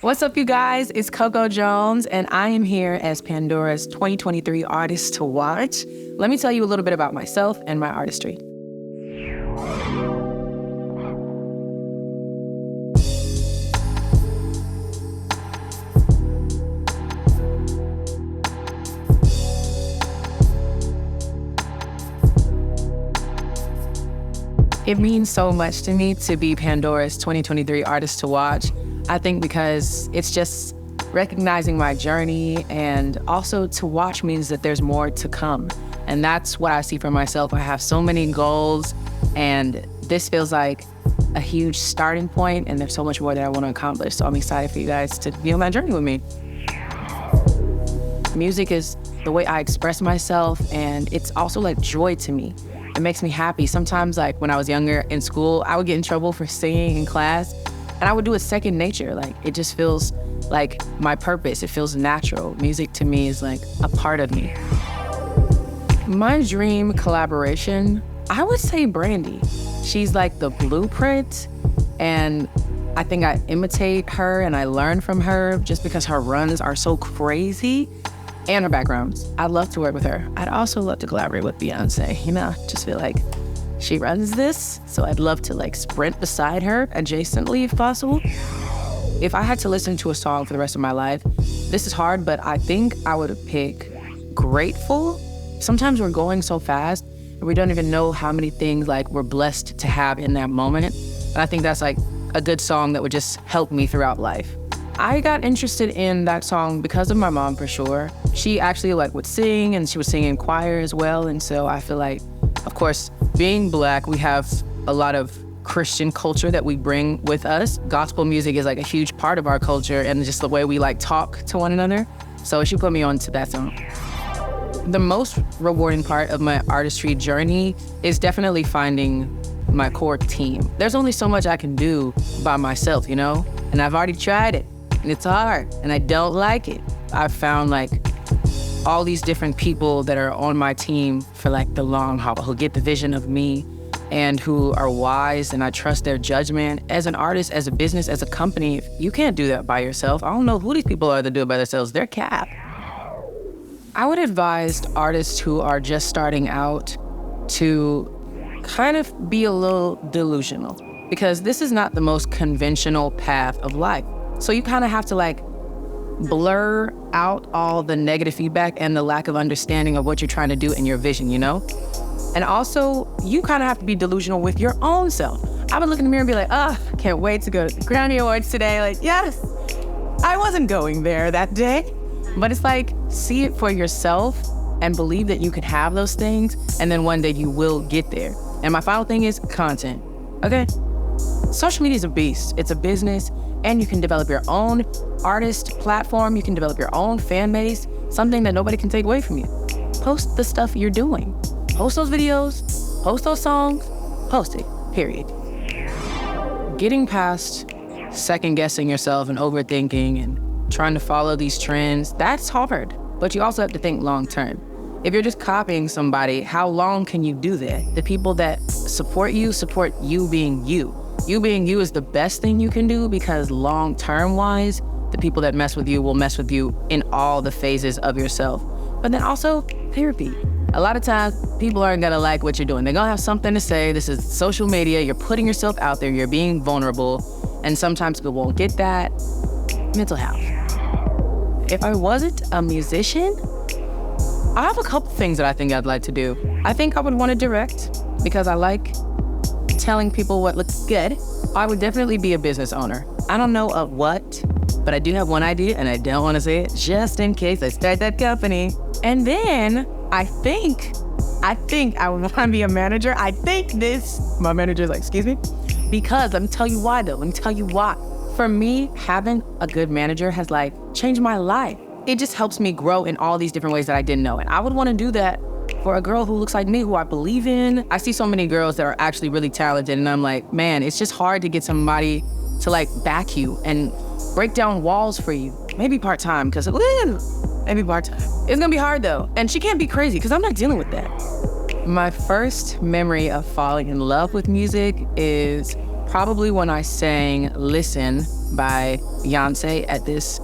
What's up, you guys? It's Coco Jones, and I am here as Pandora's 2023 Artist to Watch. Let me tell you a little bit about myself and my artistry. It means so much to me to be Pandora's 2023 Artist to Watch. I think because it's just recognizing my journey, and also to watch means that there's more to come. And that's what I see for myself. I have so many goals, and this feels like a huge starting point, and there's so much more that I want to accomplish. So I'm excited for you guys to be on that journey with me. Music is the way I express myself, and it's also like joy to me. It makes me happy. Sometimes, like when I was younger in school, I would get in trouble for singing in class, and I would do it second nature. Like, it just feels like my purpose. It feels natural. Music to me is like a part of me. My dream collaboration, I would say Brandy. She's like the blueprint, and I think I imitate her and I learn from her just because her runs are so crazy. And her backgrounds. I'd love to work with her. I'd also love to collaborate with Beyonce. You know, just feel like she runs this, so I'd love to like sprint beside her adjacently if possible. If I had to listen to a song for the rest of my life, this is hard, but I think I would pick Grateful. Sometimes we're going so fast and we don't even know how many things like we're blessed to have in that moment. And I think that's like a good song that would just help me throughout life. I got interested in that song because of my mom, for sure. She actually like would sing, and she would sing in choir as well. And so I feel like, of course, being Black, we have a lot of Christian culture that we bring with us. Gospel music is like a huge part of our culture, and just the way we like talk to one another. So she put me on to that song. The most rewarding part of my artistry journey is definitely finding my core team. There's only so much I can do by myself, you know? And I've already tried it. And it's hard, and I don't like it. I've found like all these different people that are on my team for like the long haul, who get the vision of me and who are wise, and I trust their judgment. As an artist, as a business, as a company, you can't do that by yourself. I don't know who these people are that do it by themselves. They're cap. I would advise artists who are just starting out to kind of be a little delusional, because this is not the most conventional path of life. So you kind of have to like blur out all the negative feedback and the lack of understanding of what you're trying to do in your vision, you know? And also, you kind of have to be delusional with your own self. I would look in the mirror and be like, can't wait to go to the Grammy Awards today. Like, yes, I wasn't going there that day. But it's like, see it for yourself and believe that you can have those things, and then one day you will get there. And my final thing is content, okay? Social media is a beast. It's a business. And you can develop your own artist platform. You can develop your own fan base, something that nobody can take away from you. Post the stuff you're doing. Post those videos, post those songs, post it, period. Getting past second guessing yourself and overthinking and trying to follow these trends, that's hard, but you also have to think long term. If you're just copying somebody, how long can you do that? The people that support you being you. You being you is the best thing you can do, because long-term wise, the people that mess with you will mess with you in all the phases of yourself. But then also therapy. A lot of times people aren't gonna like what you're doing. They're gonna have something to say. This is social media. You're putting yourself out there. You're being vulnerable. And sometimes people won't get that. Mental health. If I wasn't a musician, I have a couple things that I think I'd like to do. I think I would want to direct, because I like telling people what looks good. I would definitely be a business owner. I don't know of what, but I do have one idea, and I don't want to say it just in case I start that company. And then I think I would want to be a manager. My manager's like, excuse me? Because let me tell you why though. For me, having a good manager has like changed my life. It just helps me grow in all these different ways that I didn't know. And I would want to do that for a girl who looks like me, who I believe in. I see so many girls that are actually really talented, and I'm like, man, it's just hard to get somebody to like back you and break down walls for you. Maybe part-time, because maybe part-time. It's gonna be hard though. And she can't be crazy, because I'm not dealing with that. My first memory of falling in love with music is probably when I sang Listen by Beyonce at this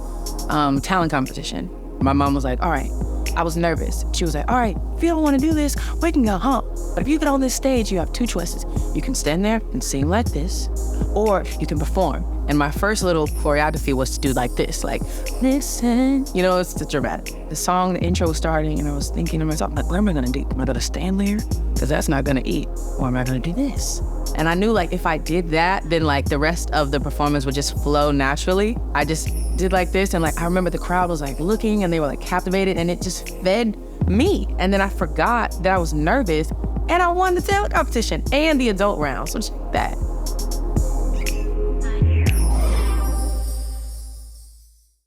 talent competition. My mom was like, all right, I was nervous. She was like, all right, if you don't want to do this, we can go home. But if you get on this stage, you have two choices. You can stand there and sing like this, or you can perform. And my first little choreography was to do like this, like, listen. You know, it's dramatic. The song, the intro was starting, and I was thinking to myself, like, what am I gonna do? Am I gonna stand there? Because that's not gonna eat. Or am I gonna do this? And I knew, like, if I did that, then, like, the rest of the performance would just flow naturally. I just did like this, and, like, I remember the crowd was, like, looking, and they were, like, captivated, and it just fed me. And then I forgot that I was nervous, and I won the talent competition and the adult round, so check that.